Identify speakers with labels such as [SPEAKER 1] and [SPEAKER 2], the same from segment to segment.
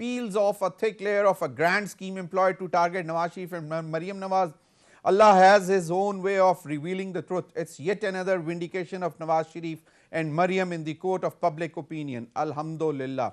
[SPEAKER 1] peels off a thick layer of a grand scheme employed to target Nawaz Sharif and Maryam Nawaz. Allah has his own way of revealing the truth. It's yet another vindication of Nawaz Sharif and Maryam in the court of public opinion. Alhamdulillah.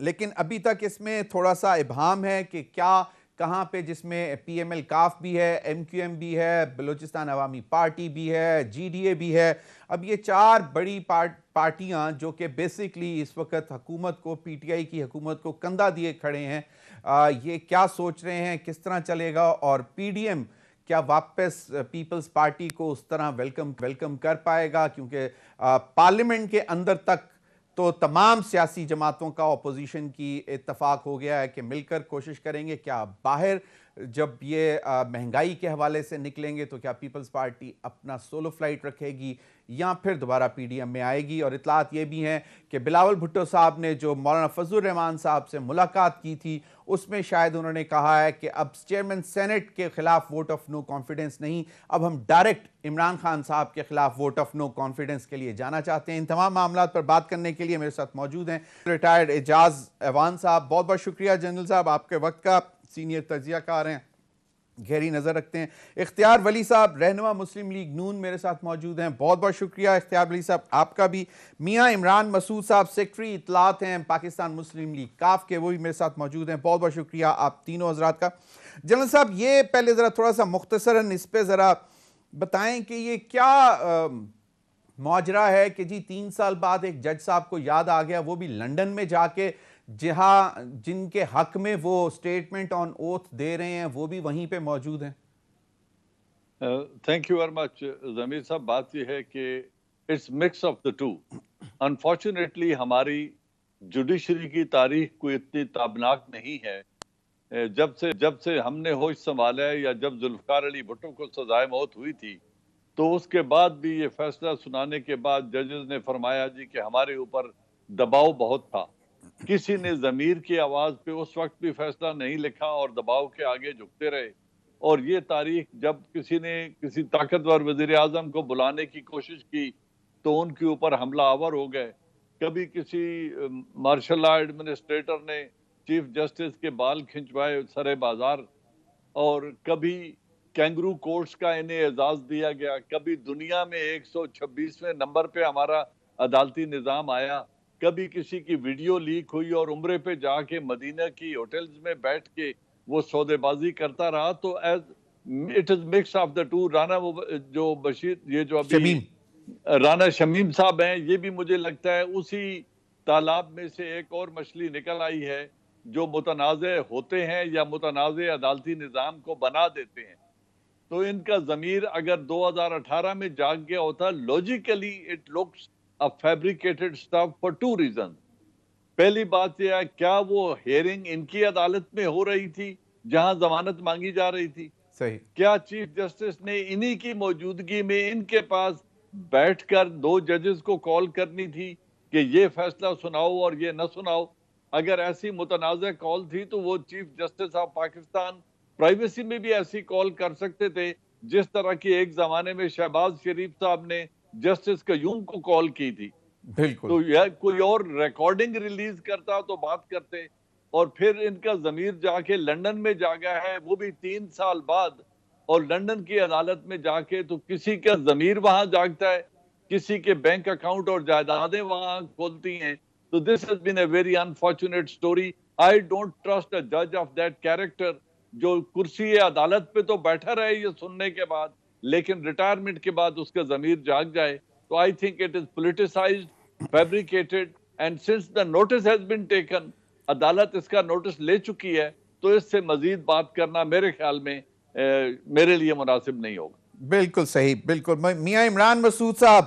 [SPEAKER 1] لیکن ابھی تک اس میں تھوڑا سا ابہام ہے کہ کیا کہاں پہ، جس میں پی ایم ایل کاف بھی ہے، ایم کیو ایم بھی ہے، بلوچستان عوامی پارٹی بھی ہے، جی ڈی اے بھی ہے. اب یہ 4 بڑی پارٹیاں جو کہ بیسکلی اس وقت حکومت کو، پی ٹی آئی کی حکومت کو کندھا دیے کھڑے ہیں، یہ کیا سوچ رہے ہیں، کس طرح چلے گا، اور پی ڈی ایم کیا واپس پیپلز پارٹی کو اس طرح ویلکم کر پائے گا؟ کیونکہ پارلیمنٹ کے اندر تک تو تمام سیاسی جماعتوں کا اپوزیشن کی اتفاق ہو گیا ہے کہ مل کر کوشش کریں گے. کیا باہر جب یہ مہنگائی کے حوالے سے نکلیں گے تو کیا پیپلز پارٹی اپنا سولو فلائٹ رکھے گی یا پھر دوبارہ پی ڈی ایم میں آئے گی؟ اور اطلاعات یہ بھی ہیں کہ بلاول بھٹو صاحب نے جو مولانا فضل الرحمان صاحب سے ملاقات کی تھی اس میں شاید انہوں نے کہا ہے کہ اب چیئرمین سینٹ کے خلاف ووٹ آف نو کانفیڈنس نہیں، اب ہم ڈائریکٹ عمران خان صاحب کے خلاف ووٹ آف نو کانفیڈنس کے لیے جانا چاہتے ہیں. ان تمام معاملات پر بات کرنے کے لیے میرے ساتھ موجود ہیں ریٹائرڈ اعجاز ایوان صاحب. بہت بہت شکریہ جنرل صاحب آپ کے وقت کا، سینئر تجزیہ کار ہیں، گہری نظر رکھتے ہیں. اختیار ولی صاحب رہنما مسلم لیگ نون میرے ساتھ موجود ہیں. بہت بہت شکریہ اختیار ولی صاحب آپ کا بھی. میاں عمران مسعود صاحب سیکرٹری اطلاعات ہیں پاکستان مسلم لیگ کاف کے، وہ بھی میرے ساتھ موجود ہیں. بہت بہت شکریہ آپ تینوں حضرات کا. جنرل صاحب یہ پہلے ذرا تھوڑا سا مختصراً اس پہ ذرا بتائیں کہ یہ کیا ماجرا ہے کہ جی 3 سال بعد ایک جج صاحب کو یاد آ گیا، وہ بھی لنڈن میں جا کے، جہاں جن کے حق میں وہ سٹیٹمنٹ آن اوتھ دے رہے ہیں وہ بھی وہیں پہ موجود ہیں.
[SPEAKER 2] تھینک یو ویری مچ ضمیر صاحب. بات یہ ہے کہ it's mix of the two. Unfortunately ہماری جوڈیشری کی تاریخ کوئی اتنی تابناک نہیں ہے. جب سے ہم نے ہوش سنبھالا یا جب ذوالفقار علی بھٹو کو سزائے موت ہوئی تھی تو اس کے بعد بھی یہ فیصلہ سنانے کے بعد ججز نے فرمایا جی کہ ہمارے اوپر دباؤ بہت تھا. کسی نے ضمیر کی آواز پہ اس وقت بھی فیصلہ نہیں لکھا اور دباؤ کے آگے جھکتے رہے. اور یہ تاریخ جب کسی نے کسی طاقتور وزیر اعظم کو بلانے کی کوشش کی تو ان کے اوپر حملہ آور ہو گئے. کبھی کسی مارشل لا ایڈمنسٹریٹر نے چیف جسٹس کے بال کھنچوائے سرے بازار، اور کبھی کینگرو کورٹس کا انہیں اعزاز دیا گیا. کبھی دنیا میں 126ویں نمبر پہ ہمارا عدالتی نظام آیا. کبھی کسی کی ویڈیو لیک ہوئی اور عمرے پہ جا کے مدینہ کی ہوٹلز میں بیٹھ کے وہ سودے بازی کرتا رہا. تو it is mix of the to. Rana جو بشیر، یہ جو ابھی رانا شمیم صاحب ہیں، یہ بھی مجھے لگتا ہے اسی تالاب میں سے ایک اور مچھلی نکل آئی ہے جو متنازع ہوتے ہیں یا متنازع عدالتی نظام کو بنا دیتے ہیں. تو ان کا ضمیر اگر 2018 میں جاگ گیا ہوتا، logically it looks a fabricated stuff for 2 reasons. پہلی بات یہ ہے، کیا وہ ہیئرنگ ان کی عدالت میں ہو رہی تھی جہاں ضمانت مانگی جا رہی تھی؟
[SPEAKER 1] صحیح.
[SPEAKER 2] کیا چیف جسٹس نے انہی کی موجودگی میں ان کے پاس بیٹھ کر 2 ججز کو کال کرنی تھی کہ یہ فیصلہ سناؤ اور یہ نہ سناؤ؟ اگر ایسی متنازع کال تھی تو وہ chief justice of Pakistan privacy میں بھی ایسی کال کر سکتے تھے جس طرح کی ایک زمانے میں شہباز شریف صاحب نے جسٹس قیوم کو کال کی تھی.
[SPEAKER 1] بالکل.
[SPEAKER 2] تو یہ کوئی اور ریکارڈنگ ریلیز کرتا تو بات کرتے. اور پھر ان کا ضمیر جا کے لنڈن میں جاگا ہے، وہ بھی 3 سال بعد، اور لنڈن کی عدالت میں جا کے تو کسی کا ضمیر وہاں جاگتا ہے، کسی کے بینک اکاؤنٹ اور جائیدادیں وہاں کھولتی ہیں. تو this has been a very unfortunate story. I don't trust a جج آف دیٹ کیریکٹر جو کرسی عدالت پہ تو بیٹھا رہے یہ سننے کے بعد، لیکن ریٹائرمنٹ کے بعد اس کا ضمیر جاگ جائے. تو I think it is politicized, fabricated, and since the notice has been taken, عدالت اس کا نوٹس لے چکی ہے، تو اس سے مزید بات کرنا میرے خیال میں میرے لیے مناسب نہیں ہوگا.
[SPEAKER 1] بالکل صحیح. بالکل. میاں عمران مسعود صاحب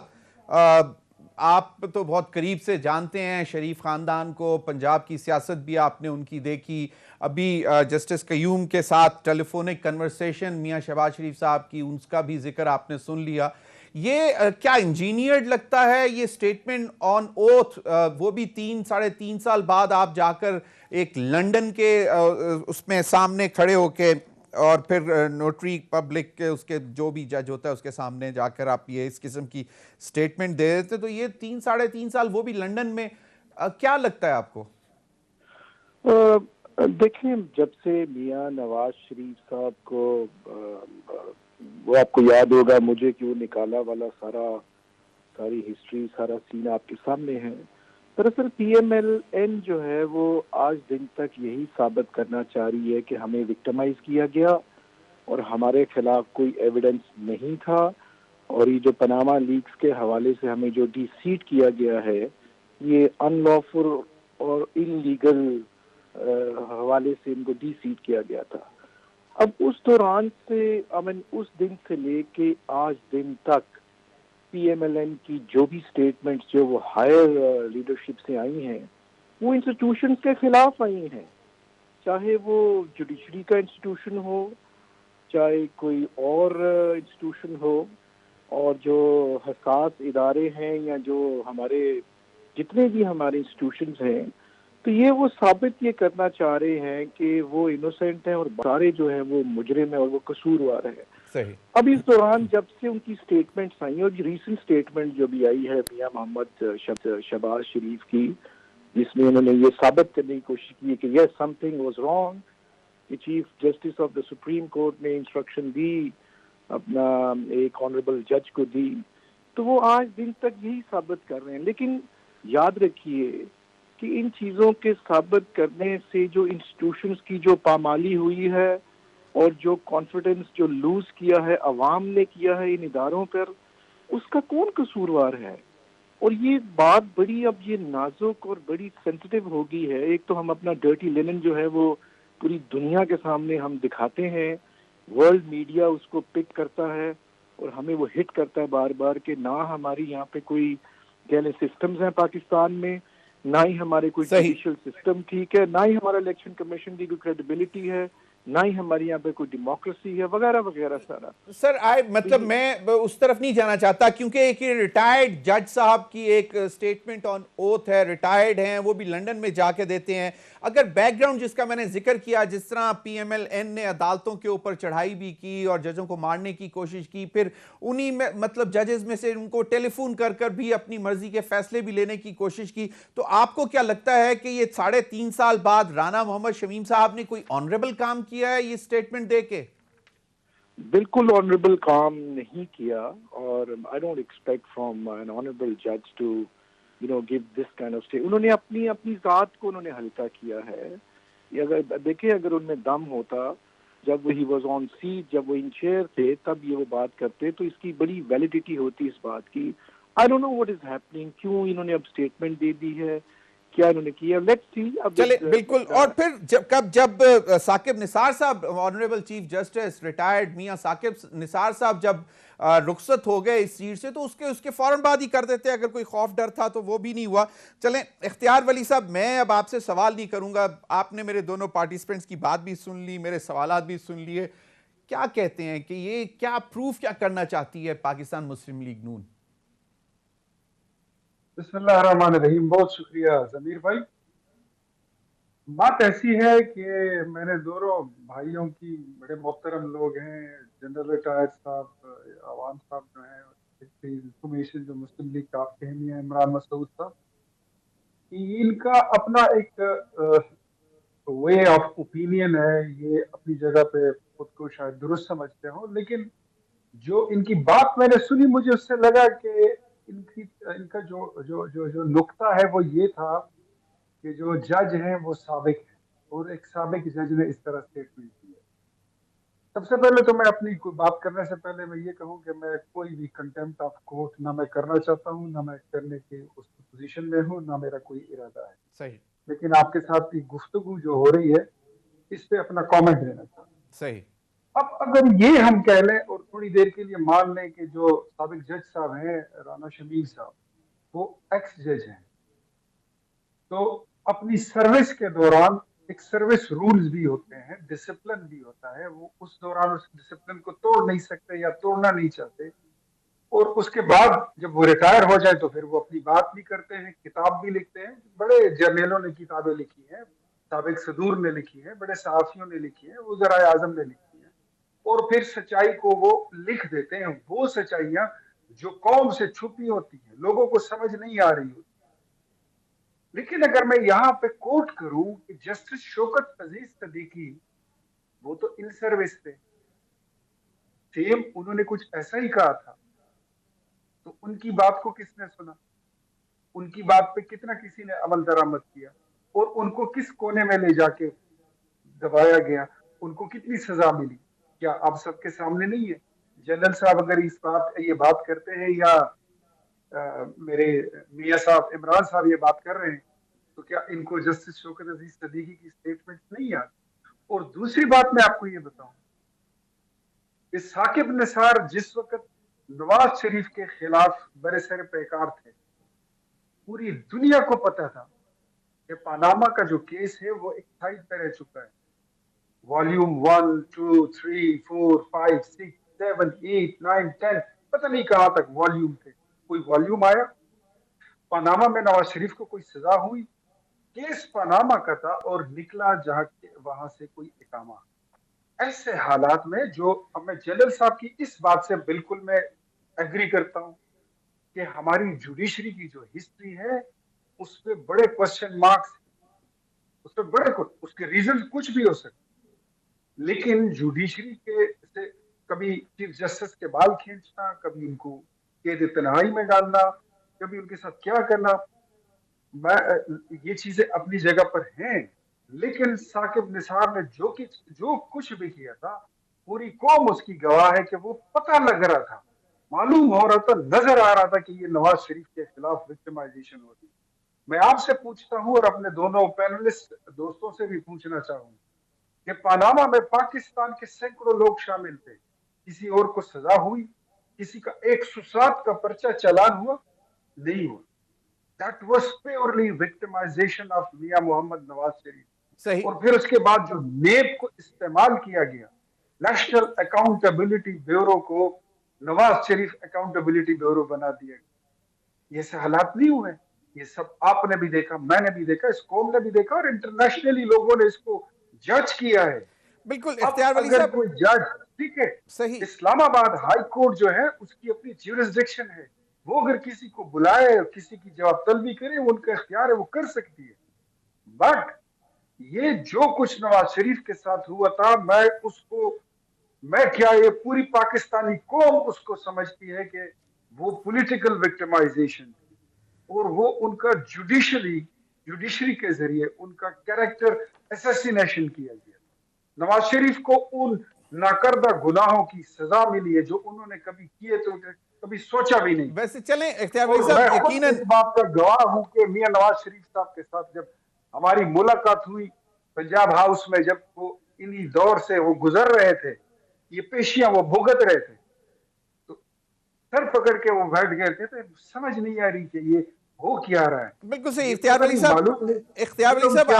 [SPEAKER 1] آپ تو بہت قریب سے جانتے ہیں شریف خاندان کو، پنجاب کی سیاست بھی آپ نے ان کی دیکھی. ابھی جسٹس قیوم کے ساتھ ٹیلی فونک کنورسیشن میاں شہباز شریف صاحب کی، ان کا بھی ذکر آپ نے سن لیا. یہ کیا انجینئرڈ لگتا ہے یہ سٹیٹمنٹ آن اوتھ، وہ بھی 3.5 سال بعد آپ جا کر ایک لنڈن کے اس میں سامنے کھڑے ہو کے، اور پھر نوٹری پبلک کے اس کے جو بھی جج ہوتا ہے اس کے سامنے جا کر آپ یہ اس قسم کی سٹیٹمنٹ دے دیتے، تو یہ 3.5 سال وہ بھی لنڈن میں، کیا لگتا ہے آپ کو؟
[SPEAKER 3] دیکھیں، جب سے میاں نواز شریف صاحب کو وہ آپ کو یاد ہوگا مجھے کیوں نکالا والا ساری ہسٹری، سارا سین آپ کے سامنے ہے. دراصل پی ایم ایل این جو ہے وہ آج دن تک یہی ثابت کرنا چاہ رہی ہے کہ ہمیں وکٹمائز کیا گیا اور ہمارے خلاف کوئی ایویڈنس نہیں تھا، اور یہ جو پاناما لیکس کے حوالے سے ہمیں جو ڈی سیٹ کیا گیا ہے یہ ان لافل اور ان لیگل حوالے سے ان کو ڈی سیٹ کیا گیا تھا۔ اب اس دوران سے اس دن سے لے کے آج دن تک پی ایم ایل این کی جو بھی سٹیٹمنٹس جو وہ ہائر لیڈرشپ سے آئی ہیں وہ انسٹیٹیوشنز کے خلاف آئی ہیں، چاہے وہ جوڈیشری کا انسٹیٹیوشن ہو، چاہے کوئی اور انسٹیٹیوشن ہو، اور جو حساس ادارے ہیں یا جو ہمارے جتنے بھی ہمارے انسٹیٹیوشنز ہیں، تو یہ وہ ثابت یہ کرنا چاہ رہے ہیں کہ وہ انوسینٹ ہیں اور سارے جو ہیں وہ مجرم ہیں اور وہ قصوروار ہیں۔
[SPEAKER 1] صحیح۔
[SPEAKER 3] اب اس دوران جب سے ان کی سٹیٹمنٹس آئی ہیں، اور ریسنٹ سٹیٹمنٹ جو بھی آئی ہے میاں محمد شہباز شریف کی، جس میں انہوں نے یہ ثابت کرنے کی کوشش کی کہ یس سم تھنگ واز رانگ، کہ chief justice of the supreme court نے انسٹرکشن دی اپنا ایک آنریبل جج کو دی، تو وہ آج دن تک یہی ثابت کر رہے ہیں۔ لیکن یاد رکھیے کہ ان چیزوں کے ثابت کرنے سے جو انسٹیٹیوشنز کی جو پامالی ہوئی ہے اور جو کانفیڈنس جو لوز کیا ہے عوام نے کیا ہے ان اداروں پر، اس کا کون قصوروار ہے؟ اور یہ بات بڑی اب یہ نازک اور بڑی سینسٹیو ہو گئی ہے۔ ایک تو ہم اپنا ڈرٹی لینن جو ہے وہ پوری دنیا کے سامنے ہم دکھاتے ہیں، ورلڈ میڈیا اس کو پک کرتا ہے اور ہمیں وہ ہٹ کرتا ہے بار بار کہ نہ ہماری یہاں پہ کوئی کہہ لیں سسٹمز ہیں پاکستان میں، نہ ہی ہمارے کوئی
[SPEAKER 1] صحیح۔
[SPEAKER 3] جوڈیشل سسٹم ٹھیک ہے، نہ ہی ہمارا الیکشن کمیشن کی کوئی کریڈیبلٹی ہے، نہ ہی ہمارے یہاں پہ کوئی ڈیموکریسی ہے، وغیرہ وغیرہ سارا۔
[SPEAKER 1] سر مطلب میں اس طرف نہیں جانا چاہتا، کیونکہ ایک ریٹائرڈ جج صاحب کی ایک سٹیٹمنٹ آن اوتھ ہے، ریٹائرڈ ہیں، وہ بھی لنڈن میں جا کے دیتے ہیں۔ اگر بیک گراؤنڈ جس کا میں نے ذکر کیا، جس طرح پی ایم ایل این نے عدالتوں کے اوپر چڑھائی بھی کی اور ججوں کو مارنے کی کوشش کی، پھر انہی میں مطلب ججز میں سے ان کو ٹیلی فون کر کر بھی اپنی مرضی کے فیصلے بھی لینے کی کوشش کی، تو آپ کو کیا لگتا ہے کہ یہ 3.5 سال بعد رانا محمد شمیم صاحب نے کوئی آنریبل کام کیا ہے یہ سٹیٹمنٹ دے کے؟
[SPEAKER 3] بالکل آنریبل کام نہیں کیا، اور I don't expect from an honourable جج to give this kind of انہوں نے اپنی ذات کو انہوں نے ہلکا کیا ہے۔ یہ اگر دیکھیں اگر ان میں دم ہوتا، جب وہ ہی واز آن سیٹ، جب وہ ان چیئر تھے تب یہ وہ بات کرتے تو اس کی بڑی ویلیڈیٹی ہوتی اس بات کی۔ I don't know what is happening, کیوں انہوں نے اب اسٹیٹمنٹ دے دی ہے، کیا انہوں نے کیا، لیٹس سی۔ اب
[SPEAKER 1] چلے بالکل، اور پھر جب ثاقب نثار صاحب آنریبل چیف جسٹس ریٹائرڈ میاں ثاقب نثار صاحب جب رخصت ہو گئے اس سیٹ سے، تو اس کے فوراً بعد ہی کر دیتے، اگر کوئی خوف ڈر تھا تو وہ بھی نہیں ہوا۔ چلیں اختیار ولی صاحب، میں اب آپ سے سوال نہیں کروں گا، آپ نے میرے دونوں پارٹیسپینٹس کی بات بھی سن لی، میرے سوالات بھی سن لیے۔ کیا کہتے ہیں کہ یہ کیا پروف کیا کرنا چاہتی ہے پاکستان مسلم لیگ نون؟
[SPEAKER 4] بسم اللہ الرحمن الرحیم، بہت شکریہ ضمیر بھائی۔ بات ایسی ہے کہ میں نے دونوں بھائیوں کی، بڑے محترم لوگ ہیں، جنرل ریٹائر صاحب عوام صاحب جو ہیں، انفارمیشن جو مسلم لیگ کا فہمی ہے عمران مسعود صاحب، ان کا اپنا ایک وے آف اوپینین ہے، یہ اپنی جگہ پہ خود کو شاید درست سمجھتے ہوں، لیکن جو ان کی بات میں نے سنی، مجھے اس سے لگا کہ ان کا جو نقطہ ہے وہ یہ تھا کہ جو جج ہیں وہ سابق ہیں، اور ایک سابق جج نے اس طرح سٹیٹمنٹ دی ہے۔ سب سے پہلے تو میں اپنی کوئی بات کرنے سے پہلے میں یہ کہوں کہ میں کوئی بھی کنٹمپٹ آف کورٹ نہ میں کرنا چاہتا ہوں، نہ میں کرنے کے اس پوزیشن میں ہوں، نہ میرا کوئی ارادہ ہے۔
[SPEAKER 1] صحیح۔
[SPEAKER 4] لیکن آپ کے ساتھ کی گفتگو جو ہو رہی ہے اس پہ اپنا کامنٹ دینا چاہتا ہوں۔
[SPEAKER 1] صحیح۔
[SPEAKER 4] اب اگر یہ ہم کہہ لیں اور تھوڑی دیر کے لیے مان لیں کہ جو سابق جج صاحب ہیں رانا شمیم صاحب وہ ایکس جج ہیں، تو اپنی سروس کے دوران ایک سروس رولز بھی ہوتے ہیں، ڈسپلن بھی ہوتا ہے، وہ اس دوران اس ڈسپلن کو توڑ نہیں سکتے یا توڑنا نہیں چاہتے، اور اس کے بعد جب وہ ریٹائر ہو جائے تو پھر وہ اپنی بات بھی کرتے ہیں، کتاب بھی لکھتے ہیں۔ بڑے جرنیلوں نے کتابیں لکھی ہیں، سابق صدور نے لکھی ہے، بڑے صحافیوں نے لکھی ہے، وزرائے اعظم نے لکھی ہے، اور پھر سچائی کو وہ لکھ دیتے ہیں، وہ سچائیاں جو قوم سے چھپی ہوتی ہیں، لوگوں کو سمجھ نہیں آ رہی ہوتی۔ لیکن اگر میں یہاں پہ کوٹ کروں کہ جسٹس شوکت عزیز صدیقی وہ تو ان سروس تھے، سیم انہوں نے کچھ ایسا ہی کہا تھا، تو ان کی بات کو کس نے سنا؟ ان کی بات پہ کتنا کسی نے عمل درآمد کیا اور ان کو کس کونے میں لے جا کے دبایا گیا, ان کو کتنی سزا ملی, کیا آپ سب کے سامنے نہیں ہے؟ جنرل صاحب اگر یہ بات کرتے ہیں یا میرے میاں صاحب عمران صاحب یہ بات کر رہے ہیں تو کیا ان کو جسٹس شوکت عزیز صدیقی کی سٹیٹمنٹ نہیں یاد؟ اور دوسری بات میں آپ کو یہ بتاؤں کہ ثاقب نثار جس وقت نواز شریف کے خلاف برسر پیکار تھے, پوری دنیا کو پتا تھا کہ پاناما کا جو کیس ہے وہ ایک سائڈ پہ رہ چکا ہے. والیوم 1 2 3 4 5 6 7 8 9 10 پتہ نہیں کہاں تک والیوم تھے. کوئی والیوم آیا پاناما میں نواز شریف کو کوئی سزا ہوئی, کیس پاناما کا تھا اور نکلا جہاں وہاں سے کوئی اقامہ. ایسے حالات میں جو میں جنرل صاحب کی اس بات سے بالکل میں ایگری کرتا ہوں کہ ہماری جوڈیشری کی جو ہسٹری ہے اس پہ بڑے کوسچن مارکس, اس پہ اس کے ریزن کچھ بھی ہو سکتے, لیکن جوڈیشری کے سے کبھی چیف جسٹس کے بال کھینچنا, کبھی ان کو قید تنہائی میں ڈالنا, کبھی ان کے ساتھ کیا کرنا, یہ چیزیں اپنی جگہ پر ہیں. لیکن ثاقب نثار نے جو کچھ بھی کیا تھا پوری قوم اس کی گواہ ہے کہ وہ پتہ لگ رہا تھا, معلوم ہو رہا تھا, نظر آ رہا تھا کہ یہ نواز شریف کے خلاف وکٹمائزیشن ہوتی. میں آپ سے پوچھتا ہوں اور اپنے دونوں پینلسٹ دوستوں سے بھی پوچھنا چاہوں کہ پاناما میں پاکستان کے سینکڑوں لوگ شامل تھے, کسی اور کو سزا ہوئی؟ کسی کا 107 کا پرچہ چالان ہوا؟ نہیں ہوا. That was purely victimization of میاں محمد نواز شریف.
[SPEAKER 1] صحیح. اور
[SPEAKER 4] پھر اس کے بعد جو نیب کو استعمال کیا گیا, نیشنل اکاؤنٹیبلٹی بیورو کو نواز شریف اکاؤنٹیبلٹی بیورو بنا دیا گیا. یہ سے حالات نہیں ہوئے, یہ سب آپ نے بھی دیکھا, میں نے بھی دیکھا, اس قوم نے بھی دیکھا, اور انٹرنیشنلی لوگوں نے اس کو جج کیا ہے.
[SPEAKER 1] بالکل اختیار ولی صاحب,
[SPEAKER 4] کوئی جج, ٹھیک ہے,
[SPEAKER 1] صحیح,
[SPEAKER 4] اسلام آباد ہائی کورٹ جو ہے اس کی اپنی جیورسڈکشن ہے, وہ اگر کسی کو بلائے اور کسی کی جواب طلبی کرے وہ ان کا اختیار ہے, وہ کر سکتی ہے. بٹ یہ جو کچھ نواز شریف کے ساتھ ہوا تھا, میں کیا یہ پوری پاکستانی قوم اس کو سمجھتی ہے کہ وہ پولیٹیکل وکٹمائزیشن تھی, اور وہ ان کا جوڈیشری کے ذریعے ان کا کیریکٹر اسیسینیشن کیا گیا. نواز شریف کو ان ناکردہ گناہوں کی سزا ملی ہے جو انہوں نے کبھی کیے تو کبھی سوچا بھی نہیں.
[SPEAKER 1] ویسے چلیں اختیار ولی صاحب, یقیناً
[SPEAKER 4] اس بات کا گواہ ہوں کہ میاں نواز شریف صاحب کے ساتھ جب ہماری ملاقات ہوئی پنجاب ہاؤس میں, جب وہ انہی دور سے وہ گزر رہے تھے, یہ پیشیاں وہ بھگت رہے تھے, تو سر پکڑ کے وہ بیٹھ گئے تھے, تو سمجھ نہیں آ رہی کہ یہ ہو کیا رہا ہے.
[SPEAKER 1] بالکل صحیح. اختیار ولی صاحب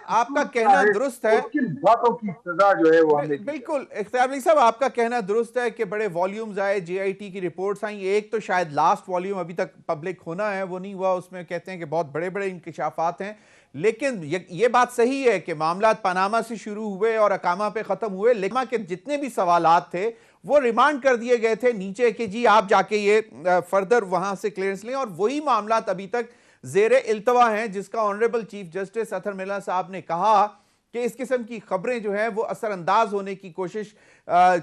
[SPEAKER 1] آپ کا کہنا درست ہے,
[SPEAKER 4] کن باتوں کی سزا جو ہے وہ ہمیں
[SPEAKER 1] بالکل اختیار ولی صاحب آپ کا کہنا درست ہے کہ بڑے والیومز آئے, جے آئی ٹی کی رپورٹس آئیں, ایک تو شاید لاسٹ والیوم ابھی تک پبلک ہونا ہے وہ نہیں ہوا, اس میں کہتے ہیں کہ بہت بڑے بڑے انکشافات ہیں. لیکن یہ بات صحیح ہے کہ معاملات پاناما سے شروع ہوئے اور اقامہ پہ ختم ہوئے, لیکن کہ جتنے بھی سوالات تھے وہ ریمانڈ کر دیے گئے تھے نیچے کہ جی آپ جا کے یہ فردر وہاں سے کلیئرنس لیں, اور وہی معاملات ابھی تک زیر التوا ہیں, جس کا آنریبل چیف جسٹس اطہر ملا صاحب نے کہا کہ اس قسم کی خبریں جو ہیں وہ اثر انداز ہونے کی کوشش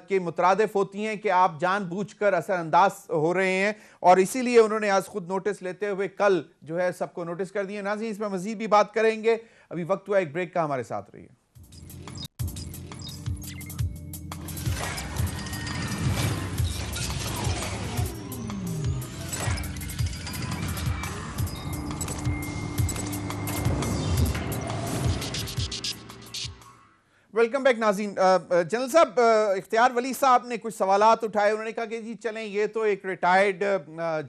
[SPEAKER 1] کے مترادف ہوتی ہیں کہ آپ جان بوجھ کر اثر انداز ہو رہے ہیں, اور اسی لیے انہوں نے آج خود نوٹس لیتے ہوئے کل جو ہے سب کو نوٹس کر دیے. ناظرین اس میں مزید بھی بات کریں گے, ابھی وقت ہوا ایک بریک کا, ہمارے ساتھ رہیے. ویلکم بیک ناظرین. جنرل صاحب, اختیار ولی صاحب نے کچھ سوالات اٹھائے, انہوں نے کہا کہ جی چلیں یہ تو ایک ریٹائرڈ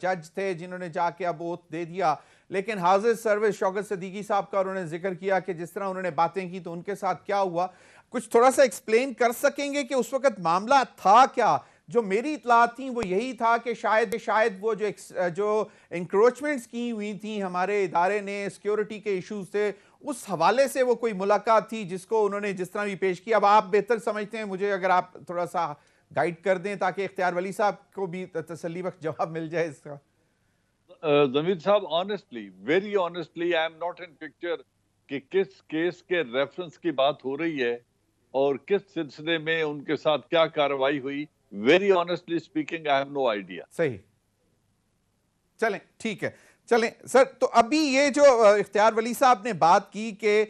[SPEAKER 1] جج تھے جنہوں نے جا کے اب اوتھ دے دیا, لیکن حاضر سروس شوکت صدیقی صاحب کا انہوں نے ذکر کیا کہ جس طرح انہوں نے باتیں کی تو ان کے ساتھ کیا ہوا, کچھ تھوڑا سا ایکسپلین کر سکیں گے کہ اس وقت معاملہ تھا کیا؟ جو میری اطلاعات تھیں وہ یہی تھا کہ شاید وہ جو انکروچمنٹس کی ہوئی تھیں ہمارے ادارے نے, سیکیورٹی کے ایشوز تھے, اس حوالے سے وہ کوئی ملاقات تھی جس کو انہوں نے جس طرح بھی پیش کیا. اب آپ بہتر سمجھتے ہیں, مجھے اگر آپ تھوڑا سا گائیڈ کر دیں تاکہ اختیار ولی صاحب کو بھی تسلی بخش جواب مل جائے اس کا.
[SPEAKER 2] ضمیر صاحب, honestly, very honestly, I am not in picture کہ کس کیس کے ریفرنس کی بات ہو رہی ہے اور کس سلسلے میں ان کے ساتھ کیا کارروائی ہوئی. Very honestly speaking, I have no idea.
[SPEAKER 1] صحیح, چلیں ٹھیک ہے. چلیں سر، تو ابھی یہ جو اختیار ولی صاحب نے بات کی کہ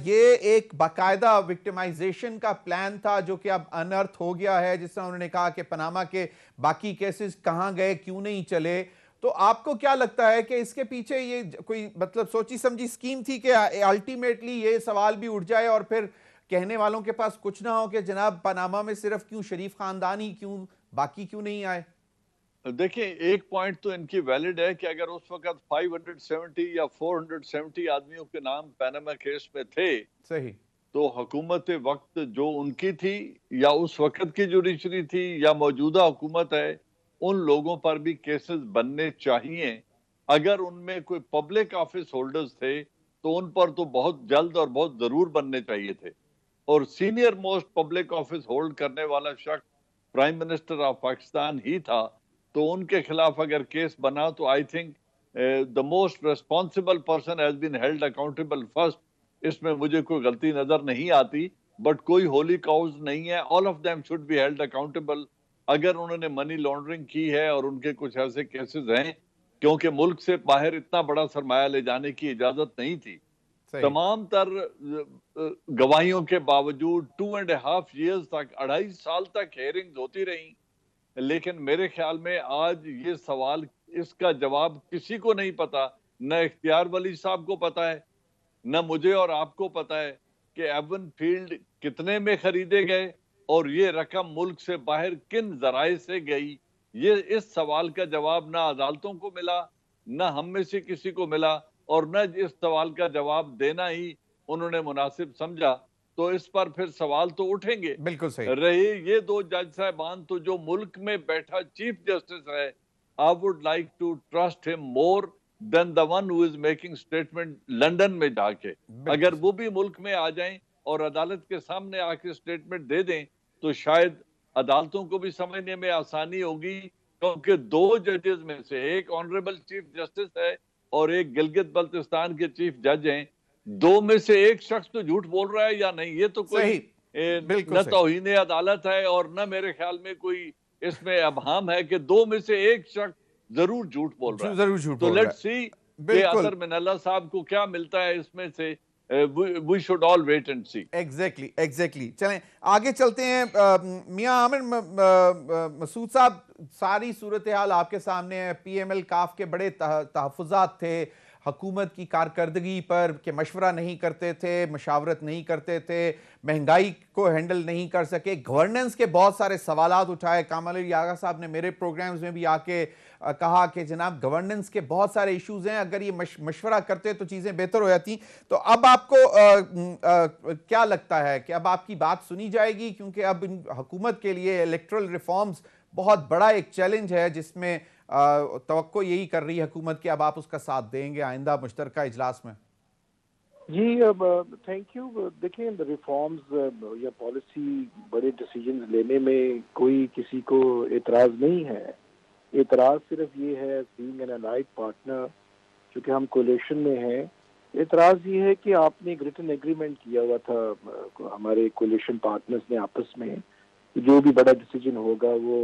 [SPEAKER 1] یہ ایک باقاعدہ وکٹمائزیشن کا پلان تھا جو کہ اب انرتھ ہو گیا ہے، جس طرح انہوں نے کہا کہ پاناما کے باقی کیسز کہاں گئے، کیوں نہیں چلے، تو آپ کو کیا لگتا ہے کہ اس کے پیچھے یہ کوئی مطلب سوچی سمجھی اسکیم تھی کہ الٹیمیٹلی یہ سوال بھی اٹھ جائے اور پھر کہنے والوں کے پاس کچھ نہ ہو کہ جناب پاناما میں صرف کیوں شریف خاندان ہی کیوں، باقی کیوں نہیں آئے؟
[SPEAKER 2] دیکھیں ایک پوائنٹ تو ان کی ویلڈ ہے کہ اگر اس وقت 570 یا 470 آدمیوں کے نام پاناما کیس میں تھے
[SPEAKER 1] صحیح،
[SPEAKER 2] تو حکومت وقت جو ان کی تھی یا اس وقت کی جوڈیشری تھی یا موجودہ حکومت ہے، ان لوگوں پر بھی کیسز بننے چاہیے. اگر ان میں کوئی پبلک آفس ہولڈرز تھے تو ان پر تو بہت جلد اور بہت ضرور بننے چاہیے تھے. اور senior most public office hold کرنے والا شخص پرائم منسٹر آف پاکستان ہی تھا، تو ان کے خلاف اگر کیس بنا تو I think the most responsible person has been held accountable first. اس میں مجھے کوئی غلطی نظر نہیں آتی، بٹ کوئی ہولی کاؤز نہیں ہے. all of them should be held accountable. اگر انہوں نے منی لانڈرنگ کی ہے اور ان کے کچھ ایسے کیسز ہیں، کیونکہ ملک سے باہر اتنا بڑا سرمایہ لے جانے کی اجازت نہیں تھی. تمام تر گواہیوں کے باوجود 2.5 years تک، 2.5 سال تک ہیئرنگز ہوتی رہیں. لیکن میرے خیال میں آج یہ سوال، اس کا جواب کسی کو نہیں پتا. نہ اختیار ولی صاحب کو پتا ہے، نہ مجھے اور آپ کو پتا ہے کہ ایون فیلڈ کتنے میں خریدے گئے اور یہ رقم ملک سے باہر کن ذرائع سے گئی. یہ اس سوال کا جواب نہ عدالتوں کو ملا، نہ ہم میں سے کسی کو ملا، اور نہ اس سوال کا جواب دینا ہی انہوں نے مناسب سمجھا. تو اس پر پھر سوال تو اٹھیں گے.
[SPEAKER 1] بالکل صحیح
[SPEAKER 2] رہے یہ دو جج صاحبان تو جو ملک میں بیٹھا چیف جسٹس ہے، I would like to trust him more than the one who is making statement London میں جا کے. اگر وہ بھی ملک میں آ جائیں اور عدالت کے سامنے آ کے اسٹیٹمنٹ دے دیں تو شاید عدالتوں کو بھی سمجھنے میں آسانی ہوگی، کیونکہ دو ججز میں سے ایک آنریبل چیف جسٹس ہے اور ایک گلگت بلتستان کے چیف جج ہیں. دو میں سے ایک شخص تو جھوٹ بول رہا ہے یا نہیں، یہ تو کوئی نہ توہین عدالت ہے اور نہ میرے خیال میں کوئی اس میں ابہام ہے کہ دو میں سے ایک شخص ضرور جھوٹ بول رہا ہے. تو لیٹس سی کہ اطہر من اللہ صاحب کو کیا ملتا ہے اس میں سے. we should all wait and see.
[SPEAKER 1] Exactly. چلیں آگے چلتے ہیں. میاں عامر مسعود صاحب، ساری صورتحال آپ کے سامنے ہے. پی ایم ایل کاف کے بڑے تحفظات تھے حکومت کی کارکردگی پر کہ مشورہ نہیں کرتے تھے، مشاورت نہیں کرتے تھے، مہنگائی کو ہینڈل نہیں کر سکے، گورننس کے بہت سارے سوالات اٹھائے. کامل علی آغا صاحب نے میرے پروگرامز میں بھی آ کے کہا کہ جناب گورننس کے بہت سارے ایشوز ہیں، اگر یہ مشورہ کرتے تو چیزیں بہتر ہو جاتی. تو اب آپ کو کیا لگتا ہے کہ اب آپ کی بات سنی جائے گی؟ کیونکہ اب حکومت کے لیے الیکٹرل ریفارمز بہت بڑا ایک چیلنج ہے، جس میں توقع یہی کر رہی ہے حکومت کہ اب آپ اس کا ساتھ دیں گے آئندہ مشترکہ اجلاس میں.
[SPEAKER 3] جی اب تھینک یو. دیکھیں ریفارمز یا پالیسی بڑے ڈیسیجنز لینے میں کوئی کسی کو اعتراض نہیں ہے. اعتراض صرف یہ ہے بینگ این الائڈ پارٹنر، چونکہ ہم کولیشن میں ہیں، اعتراض یہ ہے کہ آپ نے ایک ریٹن ایگریمنٹ کیا ہوا تھا ہمارے کولیشن پارٹنرز نے آپس میں، جو بھی بڑا ڈیسیجن ہوگا وہ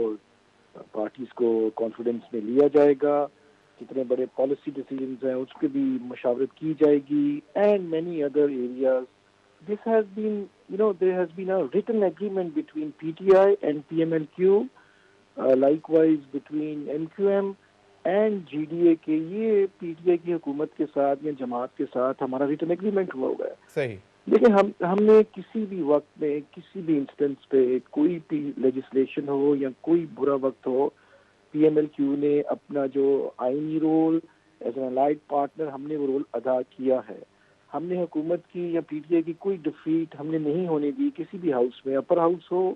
[SPEAKER 3] پارٹیز کو کانفیڈنس میں لیا جائے گا. جتنے بڑے پالیسی ڈیسیجنز ہیں اس کی بھی مشاورت کی جائے گی. And many other areas. This has been there has been a written agreement between PTI and PMLQ, likewise between MQM and GDA کے یہ PTI کی حکومت کے ساتھ یا جماعت کے ساتھ ہمارا ریٹن ایگریمنٹ ہوا ہوا ہے.
[SPEAKER 1] صحیح.
[SPEAKER 3] لیکن ہم نے کسی بھی وقت میں کسی بھی انسٹنس پہ کوئی بھی لیجسلیشن ہو یا کوئی برا وقت ہو، پی ایم ایل کیو نے اپنا جو آئینی role as an allied partner ہم نے وہ رول ادا کیا ہے. ہم نے حکومت کی یا پی ٹی آئی کی کوئی ڈیفیٹ ہم نے نہیں ہونے دی کسی بھی ہاؤس میں، اپر ہاؤس ہو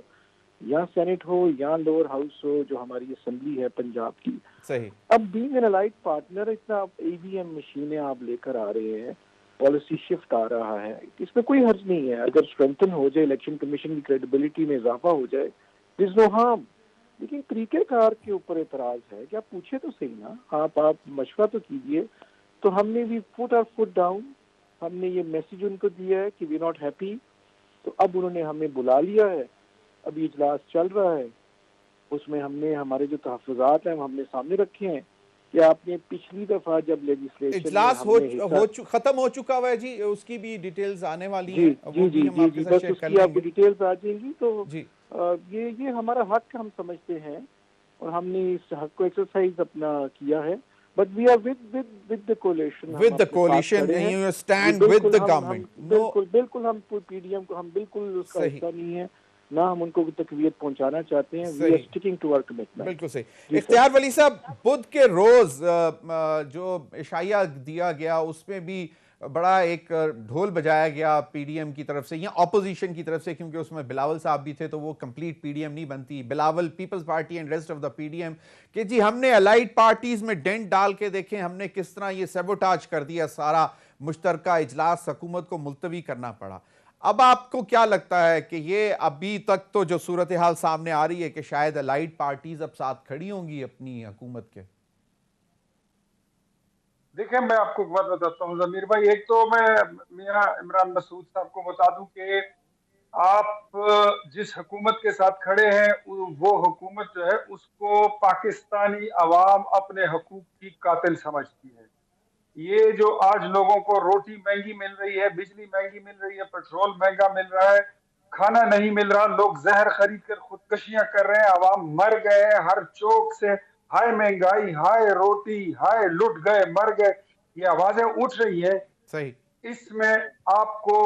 [SPEAKER 3] یا سینٹ ہو یا لوور ہاؤس ہو جو ہماری اسمبلی ہے پنجاب کی.
[SPEAKER 1] صحیح.
[SPEAKER 3] اب بینگ این الائڈ پارٹنر اتنا ای وی ایم مشینیں آپ لے کر آ رہے ہیں، پالیسی شفٹ آ رہا ہے، اس میں کوئی حرج نہیں ہے. اگر اسٹرینتھن ہو جائے، الیکشن کمیشن کی کریڈیبلٹی میں اضافہ ہو جائے، دیر از نو ہارم. لیکن طریقہ کار کے اوپر اعتراض ہے کہ آپ پوچھے تو صحیح نا، آپ مشورہ تو کیجئے. تو ہم نے بھی پٹ آر فٹ ڈاؤن، ہم نے یہ میسج ان کو دیا ہے کہ وی ناٹ ہیپی. تو اب انہوں نے ہمیں بلا لیا ہے، ابھی اجلاس چل رہا ہے، اس میں ہم نے ہمارے جو تحفظات ہیں وہ ہم نے سامنے رکھے ہیں. کہ آپ نے پچھلی دفعہ جب لیجسلیشن
[SPEAKER 1] اجلاس ختم ہو چکا ہوا ہے جی، اس کی بھی ڈیٹیلز آنے والی ہیں، وہ بھی ہم آپ کے ساتھ شیئر کر لیں گے۔
[SPEAKER 3] بس اس کی آپ کو ڈیٹیلز آ جائیں گی، تو یہ ہمارا حق ہم سمجھتے ہیں اور ہم نے اس حق کو ایکسرسائز اپنا کیا ہے، but we are with the coalition،
[SPEAKER 1] with the coalition نہیں you stand with the government۔
[SPEAKER 3] بالکل ہم پی ڈی ایم کو ہم بالکل اس کا حصہ نہیں ہے، نہ ہم ان کو تقویت پہنچانا چاہتے ہیں، we are sticking to our commitment۔
[SPEAKER 1] بالکل صحیح۔ اختیار ولی صاحب، بدھ کے روز جو عشائیہ دیا گیا اس میں بھی بڑا ایک ڈھول بجایا گیا پی ڈی ایم کی طرف سے یا اپوزیشن کی طرف سے، کیونکہ اس میں بلاول صاحب بھی تھے تو وہ کمپلیٹ پی ڈی ایم نہیں بنتی، Bilawal Peoples Party and rest of the P D M, کہ جی ہم نے الائیڈ پارٹیز میں ڈینٹ ڈال کے دیکھیں ہم نے کس طرح یہ سیبوٹاج کر دیا، سارا مشترکہ اجلاس حکومت کو ملتوی کرنا پڑا۔ اب آپ کو کیا لگتا ہے کہ یہ ابھی تک تو جو صورتحال سامنے آ رہی ہے کہ شاید الائیڈ پارٹیز اب ساتھ کھڑی ہوں گی اپنی حکومت کے؟
[SPEAKER 4] دیکھیں میں آپ کو بات بتاتا ہوں ضمیر بھائی، ایک تو میں میاں عمران مسعود صاحب کو بتا دوں کہ آپ جس حکومت کے ساتھ کھڑے ہیں وہ حکومت جو ہے اس کو پاکستانی عوام اپنے حقوق کی قاتل سمجھتی ہے۔ یہ جو آج لوگوں کو روٹی مہنگی مل رہی ہے، بجلی مہنگی مل رہی ہے، پیٹرول مہنگا مل رہا ہے، کھانا نہیں مل رہا، لوگ زہر خرید کر خودکشیاں کر رہے ہیں، عوام مر گئے ہیں ہر چوک سے، ہائے مہنگائی، ہائے روٹی، ہائے لٹ گئے، مر گئے، یہ آوازیں اٹھ رہی ہے۔
[SPEAKER 1] صحیح،
[SPEAKER 4] اس میں آپ کو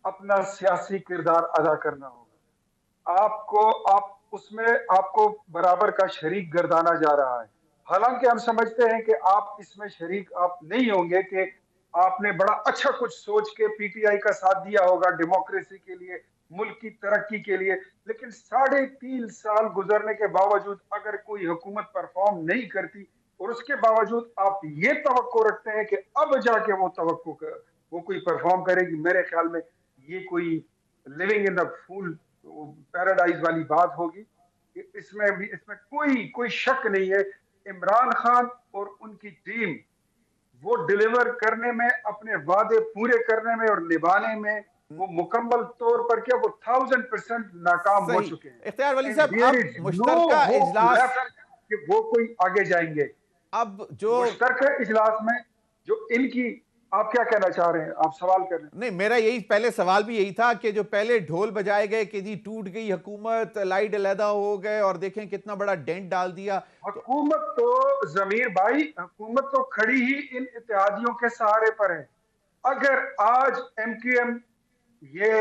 [SPEAKER 4] اپنا سیاسی کردار ادا کرنا ہوگا، آپ کو برابر کا شریک گردانا جا رہا ہے۔ حالانکہ ہم سمجھتے ہیں کہ آپ اس میں شریک آپ نہیں ہوں گے، کہ آپ نے بڑا اچھا کچھ سوچ کے پی ٹی آئی کا ساتھ دیا ہوگا ڈیموکریسی کے لیے، ملک کی ترقی کے لیے، لیکن 3.5 سال گزرنے کے باوجود اگر کوئی حکومت پرفارم نہیں کرتی اور اس کے باوجود آپ یہ توقع رکھتے ہیں کہ اب جا کے وہ کوئی پرفارم کرے گی، میرے خیال میں یہ کوئی living in the fool paradise والی بات ہوگی۔ اس میں کوئی شک نہیں ہے، عمران خان اور ان کی ٹیم وہ ڈیلیور کرنے میں، اپنے وعدے پورے کرنے میں اور نبھانے میں وہ مکمل طور پر کیا وہ 1000% ناکام ہو چکے ہیں۔
[SPEAKER 1] اختیار ولی صاحب، اب مشترکہ اجلاس
[SPEAKER 4] کہ وہ کوئی آگے جائیں گے،
[SPEAKER 1] اب جو
[SPEAKER 4] مشترکہ اجلاس میں جو ان کی، آپ کیا کہنا چاہ رہے ہیں؟ آپ سوال کر رہے ہیں۔
[SPEAKER 1] نہیں، میرا یہی پہلے سوال بھی یہی تھا کہ جو پہلے ڈھول بجائے گئے کہ جی ٹوٹ گئی حکومت، لائٹ علیحدہ ہو گئے اور دیکھیں کتنا بڑا ڈینٹ ڈال دیا۔
[SPEAKER 4] حکومت تو ضمیر بھائی، حکومت تو کھڑی ہی ان اتحادیوں کے سہارے پر ہے۔ اگر آج ایم کیو ایم، یہ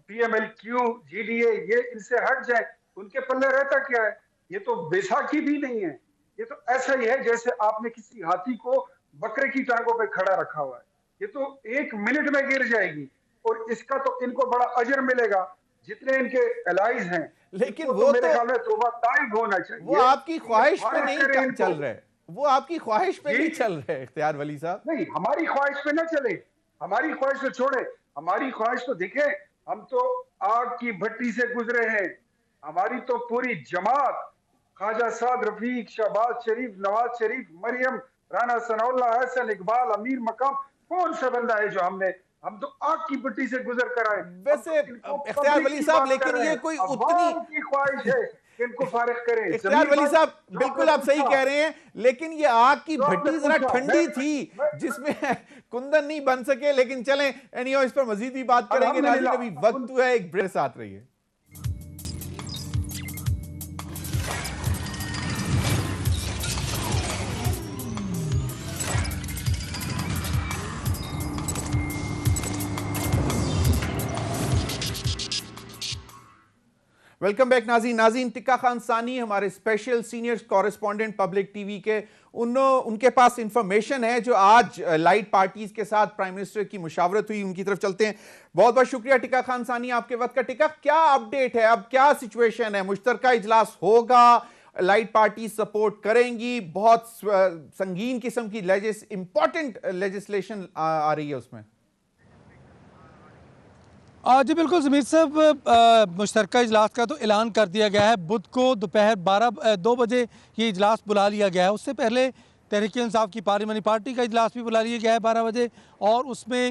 [SPEAKER 4] P M L Q, G D A, یہ ان سے ہٹ جائے، ان کے پلے رہتا کیا ہے؟ یہ تو بیساکھی بھی نہیں ہے، یہ تو ایسا ہی ہے جیسے آپ نے کسی ہاتھی کو بکرے کی ٹانگوں پہ کھڑا رکھا ہوا ہے، یہ تو 1 منٹ میں گر جائے گی، اور اس کا تو ان کو بڑا اجر ملے گا، جتنے ان کے الائز ہیں۔
[SPEAKER 1] لیکن وہ
[SPEAKER 4] میرے خیال میں توبہ طائب ہونا چاہیے۔
[SPEAKER 1] وہ آپ کی خواہش پہ نہیں چل رہے، وہ آپ کی خواہش پہ نہیں چل رہے اختیار ولی صاحب۔
[SPEAKER 4] نہیں، ہماری خواہش پہ نہ چلے، ہماری خواہش تو چھوڑے، ہماری خواہش تو دیکھیں، ہم تو آگ کی بھٹی سے گزرے ہیں، ہماری تو پوری جماعت، خواجہ سعد رفیق، شہباز شریف، نواز شریف، مریم، رانا ثناء اللہ، حسن اقبال، امیر مقام، کون سا بندہ ہے جو ہم تو آگ کی بٹی سے گزر کر آئے۔
[SPEAKER 1] ویسے اختیار ولی صاحب، لیکن یہ کوئی اتنی
[SPEAKER 4] کی خواہش ہے کہ ان کو فارغ کریں۔
[SPEAKER 1] اختیار ولی صاحب بالکل آپ صحیح کہہ رہے ہیں، لیکن یہ آگ کی بھٹی ذرا ٹھنڈی تھی جس میں کندن نہیں بن سکے، لیکن چلیں اینیو اس پر مزید بھی بات کریں گے۔ ناظرین ابھی وقت ہے ایک بریک، ساتھ رہیے۔ ویلکم بیک ناظرین، ٹکا خان ثانی ہمارے special senior correspondent public T V کے، ان کے پاس انفارمیشن ہے جو آج لائٹ پارٹیز کے ساتھ پرائم منسٹر کی مشاورت ہوئی، ان کی طرف چلتے ہیں۔ بہت بہت شکریہ ٹکا خان ثانی آپ کے وقت کا۔ ٹکا، کیا اپڈیٹ ہے، اب کیا سچویشن ہے؟ مشترکہ اجلاس ہوگا، لائٹ پارٹی سپورٹ کریں گی، بہت سنگین قسم کی امپورٹنٹ لیجسلیشن آ رہی ہے اس میں؟
[SPEAKER 5] جی بالکل ضمیر صاحب، مشترکہ اجلاس کا تو اعلان کر دیا گیا ہے، بدھ کو دوپہر 2 بجے یہ اجلاس بلا لیا گیا ہے۔ اس سے پہلے تحریک انصاف کی پارلیمانی پارٹی کا اجلاس بھی بلا لیا گیا ہے 12 بجے، اور اس میں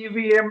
[SPEAKER 4] EVM